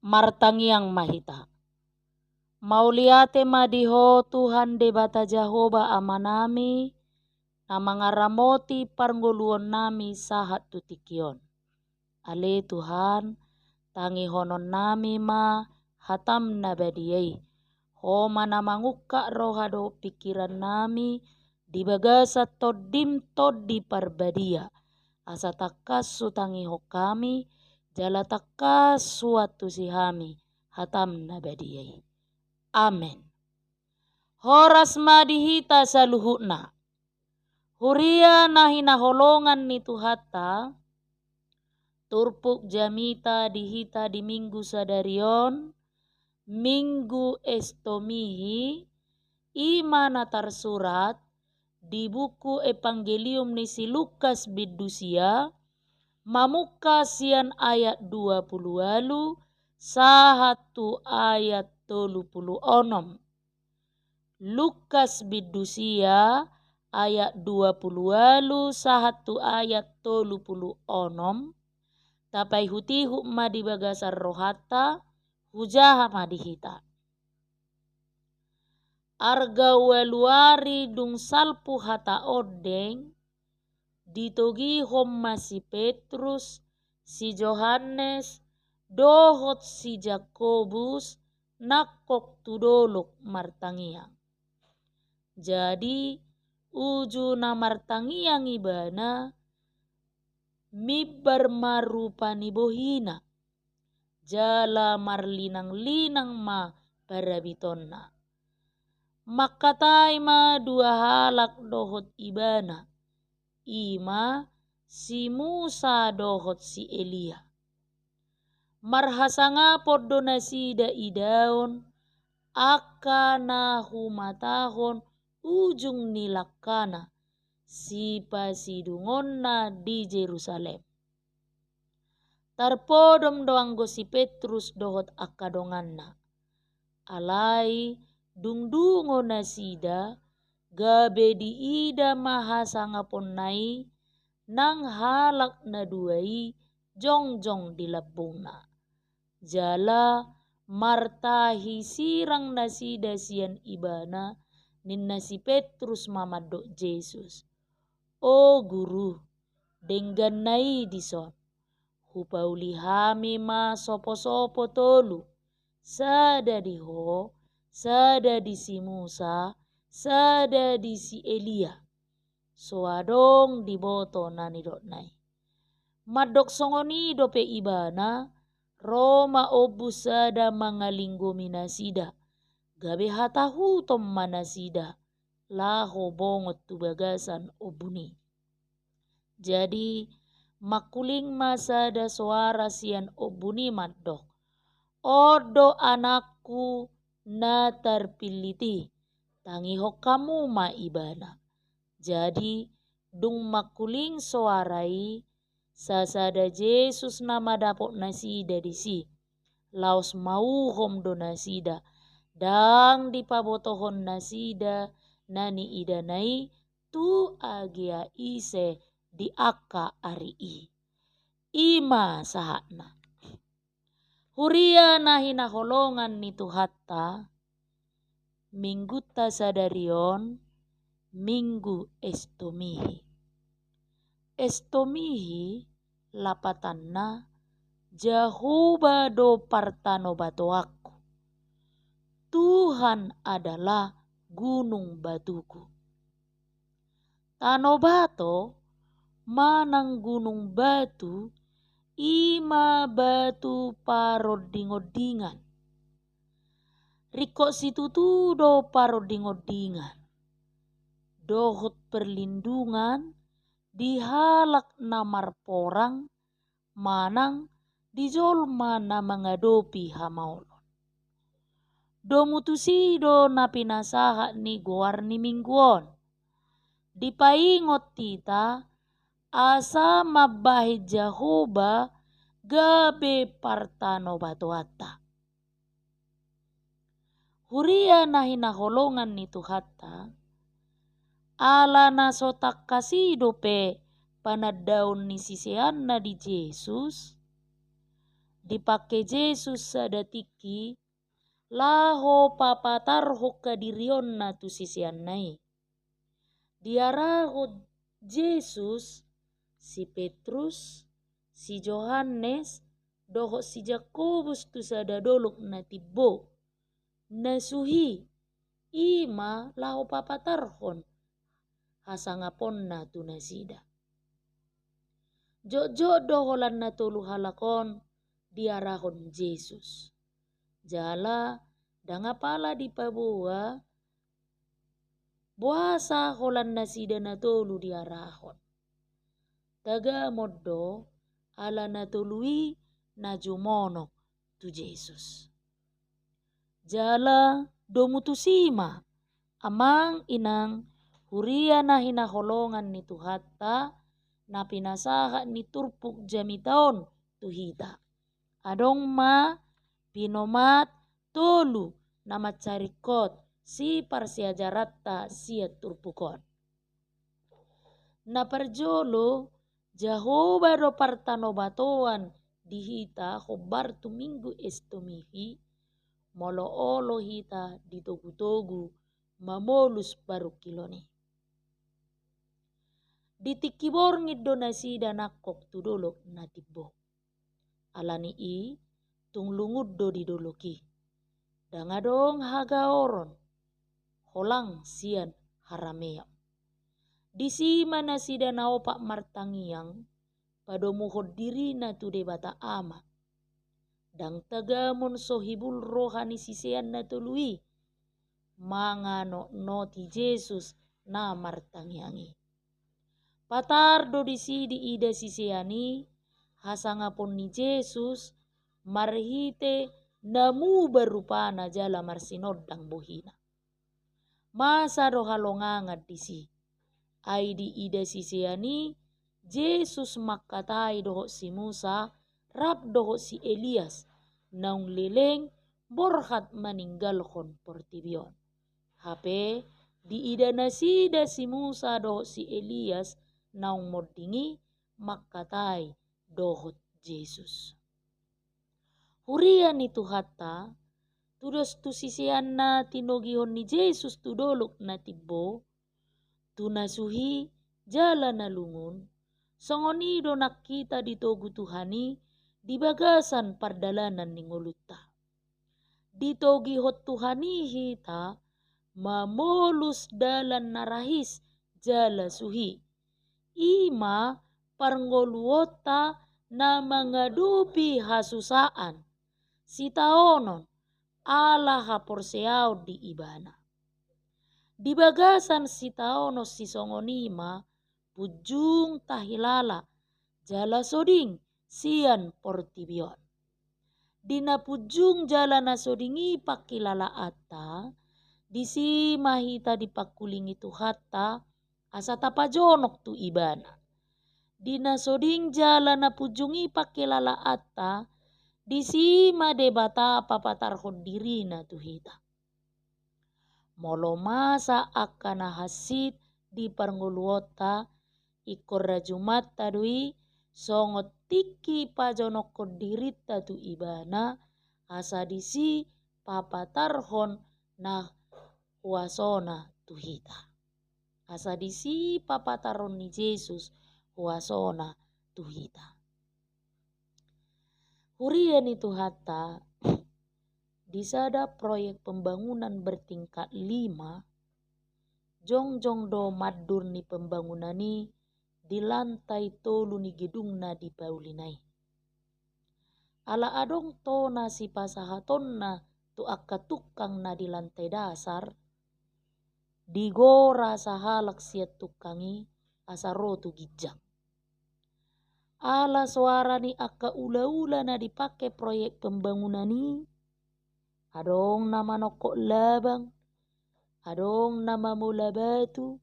martangiang mahita. Mauliate madiho Tuhan debata Jehovah amanami, na mangaramoti parnguluon nami sahat tutikion. Ale Tuhan, tangi honon nami ma hatam na badiyay. Ho manamangukka rohado pikiran nami, dibagasa todim todi parbadia. Asa takas sutangi ho kami, jala takas suatu sihami, hatam na badiyay. Amen. Horas madihita sa luhutna. Huria na hinaholongan ni Tuhata, turpuk jamita dihita di minggu sadarion, minggu estomihi, imana tersurat di buku Evangelium ni si Lukas bidusia, mamuka sian ayat 20 sahatu ayat 36. Lukas bidusia ayat 20 sahatu ayat 36. Tapai hutihu ma di bagasar rohata, hujaha ma dihita. Arga weluari dung salpu hata odeng, ditogi homma si Petrus, si Johannes, dohot si Jakobus, nakok tudolok martangiang. Jadi uju na martangiang ibana, mibar marupani bohina, jala marlinang-linang ma parabitonna. Makatai ma dua halak dohot ibana, ima si Musa dohot si Elia. Marhasanga poddo nasida idaon, akana humatahon ujung nilakana, si pasidungonna di Jerusalem. Tarpodom doanggo si Petrus dohot akadonganna. Alai dungdungo nasida, gabe di ida mahasanga ponnai, nang halak na duai, jongjong di labungna. Jala martahi sirang nasida sian ibana, ninna si Petrus mamadok Yesus. O guru, denggan nai dison, hupauli hami ma sopo-sopo tolu, sada di ho, sada di si Musa, sada di si Elia. Soadong di boto nani dot nai. Madok songoni dope ibana, Roma obu sada mangalinggo minasida, gabe hatahu tom manasida, laho bongot tubagasan obuni. Jadi makuling masada suara sian obuni madok. Odo anakku na terpiliti, tangiho kamu ma ibana. Jadi dung makuling suarai, sasada Yesus nama dapok nasida disi, laos mauhom do nasida, dang dipabotohon nasida, nani idanai tu agia ise di aka ari i. Ima sahatna. Huria nahina holongan ni Tuhatta, minggu ta sadarion, minggu estomihi. Estomihi lapatanna, Jehovah do partano batoaku. Tuhan adalah gunung batuku. Tano bato, manang gunung batu, ima batu parodingodingan. Riko situtu do parodingodingan. Dohot perlindungan, dihalak namar porang, manang dijolma na mengadopi hamaulon. Do mutusido na pinasaha ni guarni mingguon. Dipaingot tita, asa mabahid Jehovah gabe partano batuata. Huria na hinaholongan ni Tuhatta, ala na sotak kasido pe panadaon ni sisian na di Yesus, Dipakai Yesus sadatiki laho papatarho kadirion na tu sisian nai. Diaraho Yesus si Petrus, si Yohanes, doho si Jakobus tu sadadolok na tibbo. Nasuhi ima laho papatarhon hasangapon na tu nasida. Jojo doholan na tulu halakon diarahon Yesus. Jala dangapala di pabua buasa holan nasida na tulu diarahon. Taga moddo ala na tului na jumonok tu Yesus. Jala domutusima amang inang huria na hinaholongan ni Tuhatta na pinasaha ni turpuk jamitaon tuhita. Adong ma pinomat tolu na macarikot si parsiajaratta siat turpukon. Na parjolo Jahoba do partanobatoan dihita hobar tu minggu estomihi molo-olo hita ditogu-togu mamolus baru kiloni. Ditikibor ngiddo nasida nakok tu dolok na tibbo. Alani i tung lunguddo di doloki. Dangadong hagaoron holang sian harameo. Disi mana sida naopak martangiang padomuhod diri na tu debata ama. Dang tagamon sohibul rohani sisian na tului. Mangano noti Yesus na martangiangi. Patardo disi di ida sisiani hasangapon ni Yesus marhite namu berupana jala marsinodang bohina. Masa do halongangat disi. Ai di ida sisiani Yesus makatai doho si Musa rap doho si Elias naung leleng borhat meninggalkan portibion. Hape di ida nasida si Musa doho si Elias naung modingi makatai dohot Yesus. Hurian itu hatta tudos tu sisian na tinogihon ni Yesus tu dolok na tibbo tunasuhi jala na lungun songonido nakita ditogu Tuhani di bagasan pardalanan ni ngulutta. Ditogi hot Tuhani hita mamolus dalan narahis jala suhi. Ima parngoluota na mengadupi hasusaan sitaonon ala haporseao di ibana. Di bagasan sitaono si songonima pujung tahilala jala soding sian portibion. Dina pujung jala na sodingi pakilala atta disi mahita dipakulingi tu hatta asa tapajonok tu ibana. Dina soding jala na pujungi pakilala atta disi madebata papatarhon dirina tu hita. Molo masa akana hasit di parnguluota ikor rajumat tadui songot tiki pajonok dirita tu ibana asa disi papatarhon na huasona tu hita. Asa disi papatarhon ni Yesus huasona tu hita. Hurian itu hatta disada proyek pembangunan bertingkat 5 jongjong do maddur ni pembangunan ni di lantai tolu ni gedung na di paulinai. Ala adong tona si pasahaton na tu akka tukang na di lantai dasar digora sahalak siat tukangi asaro tu gijang. Ala suara ni akka ula-ula na dipakai proyek pembangunan ni adong nama nokok labang, adong nama mula batu,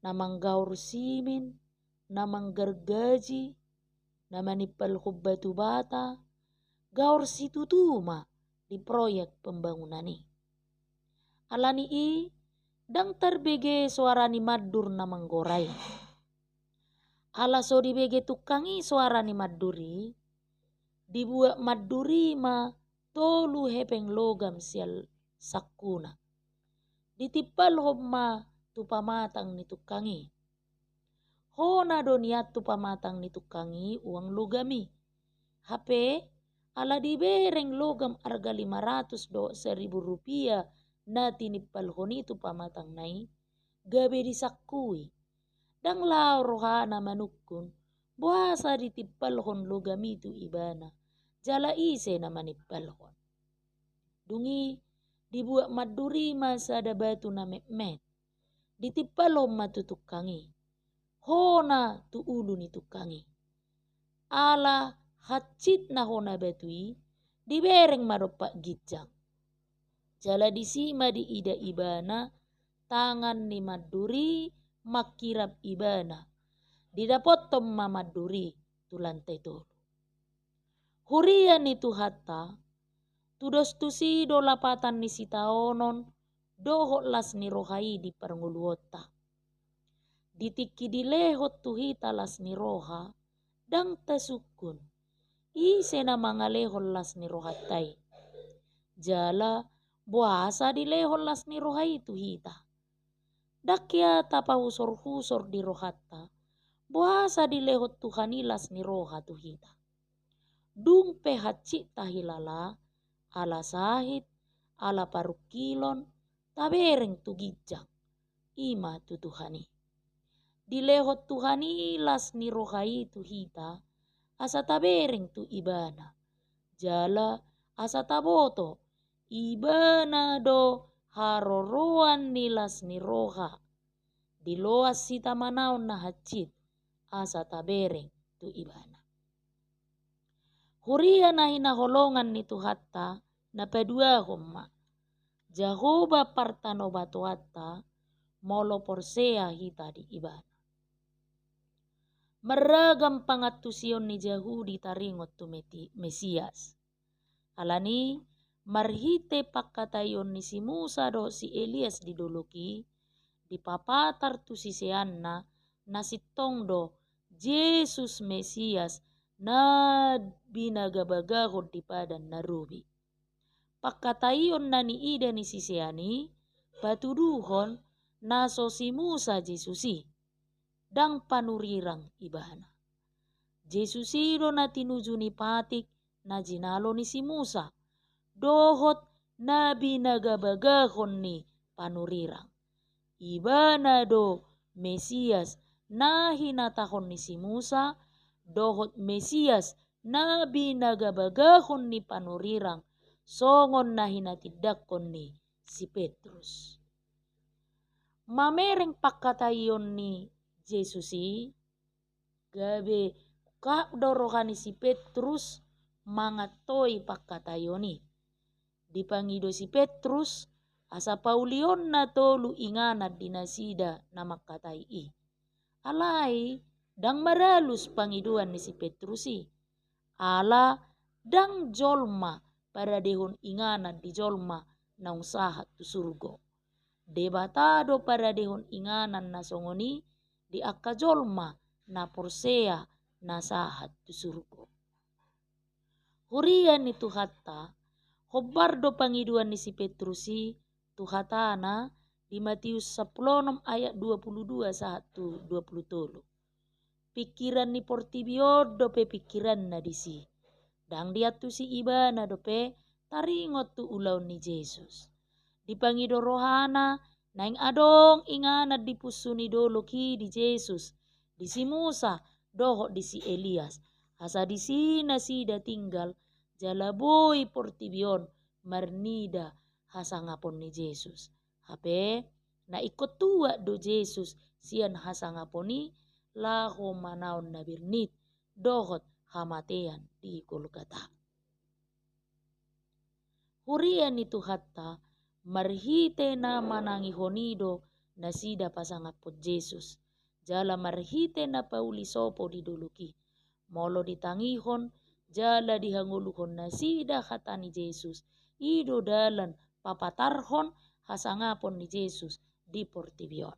nama gaur simin, nama gergaji, nama nipal batu bata, gaur situ tuma di proyek pembangunan ni. Alani i dang terbege suara ni maddur nama nggorai. Ala so dibege tukangi suara ni madduri dibuat madurima tolu hepeng logam sial sakuna. Ditipal homma tu pamatang ni tukangi. Hona doniat tu pamatang ni tukangi uang logami. Hape ala dibereng logam harga 500 do 1.000 rupiah na tinipal honi tu pamatang nai gabe disakui. Dang lao rohana manukun buasa ditipal hon logami tu ibana. Jala ise na manipal hon. Dungi dibuat maduri masa ada batu na mekmet. Ditipal hon matutukangi. Hona tu ulu ni tukangi. Ala hacit na hona batui dibereng maropak gijang. Jala disima di ida ibana tangan ni maduri makirap ibana. Didapottom mamaduri tu lantai tolu. Hurian itu hatta tudos tusi do lapatan ni sitaonon dohok las ni rohai di pernguluota. Ditiki dilehot tuhita las ni roha dang tasukun. Ise na mangalehon las ni rohatai. Jala buasa dilehon las ni rohai tuhita. Dakya tapa husor-husor di rohatta. Buasa dilehot tuhanilas ni roha tuhita. Dung pehacik tahilala ala sahit ala parukilon tabereng tu gijang ima tu tuhani. Dilehot tuhani las ni rohai tuhita asa tabereng tu ibana. Jala asa taboto ibana do haroroan nilas ni roha. Diloas sita manaon na hacit asa tabereng tu ibana. Huria na hinaholongan ni tuhatta na pedua homma. Jahoba partano batuata molo porsea hita di ibana. Meragam pangatusion ni Jahudi taringot tu Mesias. Alani marhite pakatayon ni si Musa do si Elias diduluki di papatar tu sisianna na sitong do Jesus Mesias na binagabagahod di padan narubi. Pakatayon na ni ida ni sisiani patuduhon naso si Musa Jesusi dang panurirang ibana. Jesusi do na tinuju ni patik na jinalo ni si Musa dohot na binagabagahon ni panurirang. Ibana do Mesias na hinatahon ni si Musa dohot Mesias na binagabagahon ni panurirang songon na hinatidakon ni si Petrus. Mamereng pakatayon ni Jesusi gabe kakdo rohani si Petrus mangatoi pakatayoni. Dipangido si Petrus asa paulion na tolu inganat dinasida na makatai i. Alai dang maralus pangiduan ni si Petrusi. Ala dang jolma para dehon inganat di jolma na usahat tu surgo. Debatado para dehon inganan na songoni di akka jolma na porsea na sahat tu surgo. Hurian itu hatta hobbardo pangiduan ni si Petrusi tuhatana di Matius 10 ayat 22 sahat tu 23. Pikiran ni portibio dope pikiran na disi. Dang dia tu si ibana dope taringot tu ulau ni Jesus. Dipangido rohana naing adong inganat di pusuni dolo ki di Jesus. Di si Musa doho di si Elias. Asa di sina sida tinggal jalaboi portibion marnida hasangapon ni Jesus. Hape na ikut tua do Jesus sian hasangaponi laho manaon na birnit dohot hamatean di Golgota. Hurian itu hatta marhite na manangi honido na sida pasangapot Jesus. Jala marhite na pauli sopo diduluki. Molo ditangihon jala dihanguluhon na sida hatani Jesus. Ido dalan papatarhon hasangapon ni Jesus di portibion.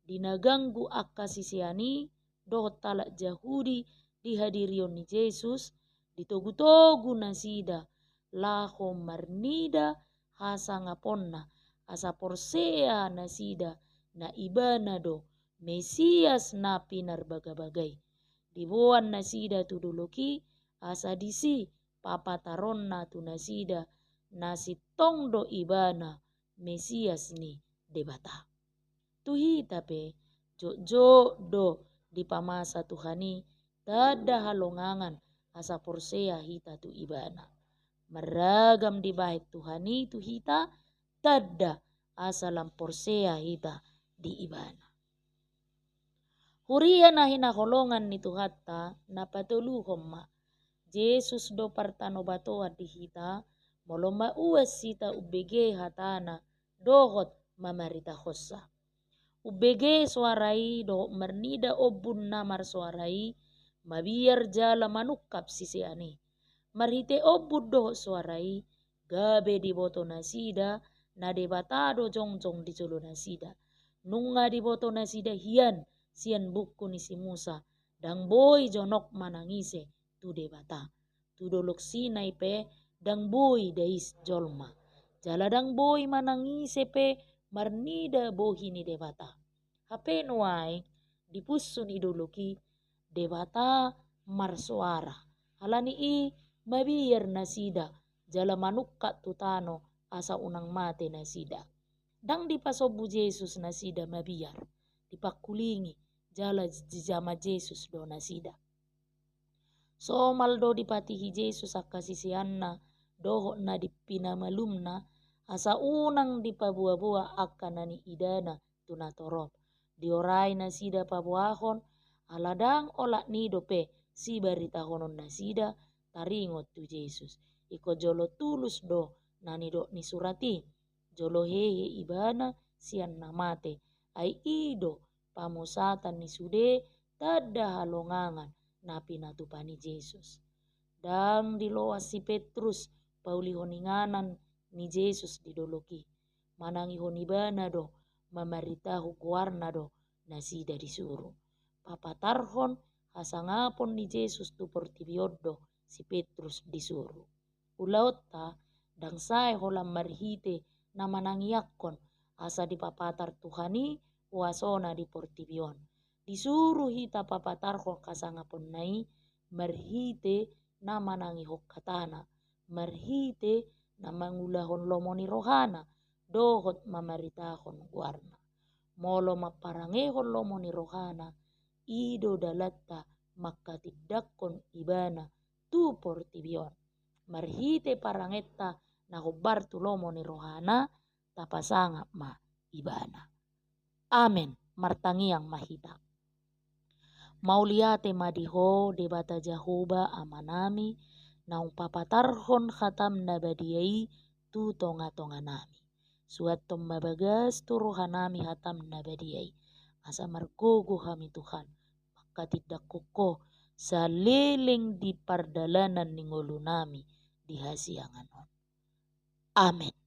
Dinaganggu akka sisiani dohot talak Jahudi dihadirion ni Jesus Ditogu-togu nasida laho marnida hasa ngaponna asa porsea nasida na ibana do Mesias na pinar baga-bagai. Dibuan nasida tu duluki asa disi papataron na tu nasida nasi tongdo ibana Mesias ni debata. Tuhi tape jo do di pamasa Tuhani tada halongangan asa porsea hita tu ibana. Meragam di bait Tuhani tu hita tada asa lamporsea hita di ibana. Huria na hinaholongan ni Tuhatta na patuluhom ma. Jesus do partano batoa di hita moloma uas sita ubege hatana dohot mamarita hossa. Ubege suarai do mernida obun namar suarai mabiar jala manukap sisi ani. Marhite obud dohot suarai gabe di boto nasida na debatado jongjong di colo nasida. Nunga di boto nasida hian sian buku ni si Musa dang boy jonok manangise tu debata. Tu dolok sinai pe dang boy dais jolma. Jala dang boy manangise pe marnida bohi ni debata. Hape nuai dipusun idoloki debata marsuara. Halani i mabiar nasida jala manukka tutano asa unang mate nasida. Dang dipasobu Jesus nasida mabiar. Dipakulingi jala jama Jesus do nasida. So maldo dipatihi Jesus akasisianna doho na dipina malumna asa unang dipabua-bua akanani idana tunatorop. Diorai nasida pabuahon aladang olak nido pe si barita honon nasida taringot tu Jesus. Iko jolo tulus do nanido ni surati. Jolo hehe ibana sian namate. Ai ido pamusatan ni sude tada halongangan na pinatupani Jesus. Dang diloas si Petrus pauli honinganan ni Jesus didoloki. Manangi honibana do mamaritahu kuarna do nasida disuruh. Papatarhon hasangapon ni Jesus tu portibiodo si Petrus disuruh. Ulautta dang sae holam marhite na manangiakkon asa dipapatar Tuhani wasona di portibion. Disuruh hita papatarhon kasangapon nai marhite na manangi hokkatana. Marhite na mangulahon lomoni rohana dohot mamaritahon guarna. Molo maparangehon lomoni rohana ido dalatta makkatidakkon ibana tu portibion. Marhite parangetta na hubbar tu lomoni rohana tapasanga ma ibana. Amen. Martangiang mahita. Mauliate madiho debata Jahoba amanami naung papatarhon khatam nabadiai tu tonga-tonga nami. Suatom mabagas tu rohanami hatam nabadiai. Asa margogo kami Tuhan. Maka tidak kokoh saleleng di pardalanan ningolu nami di hasianganon. Amen.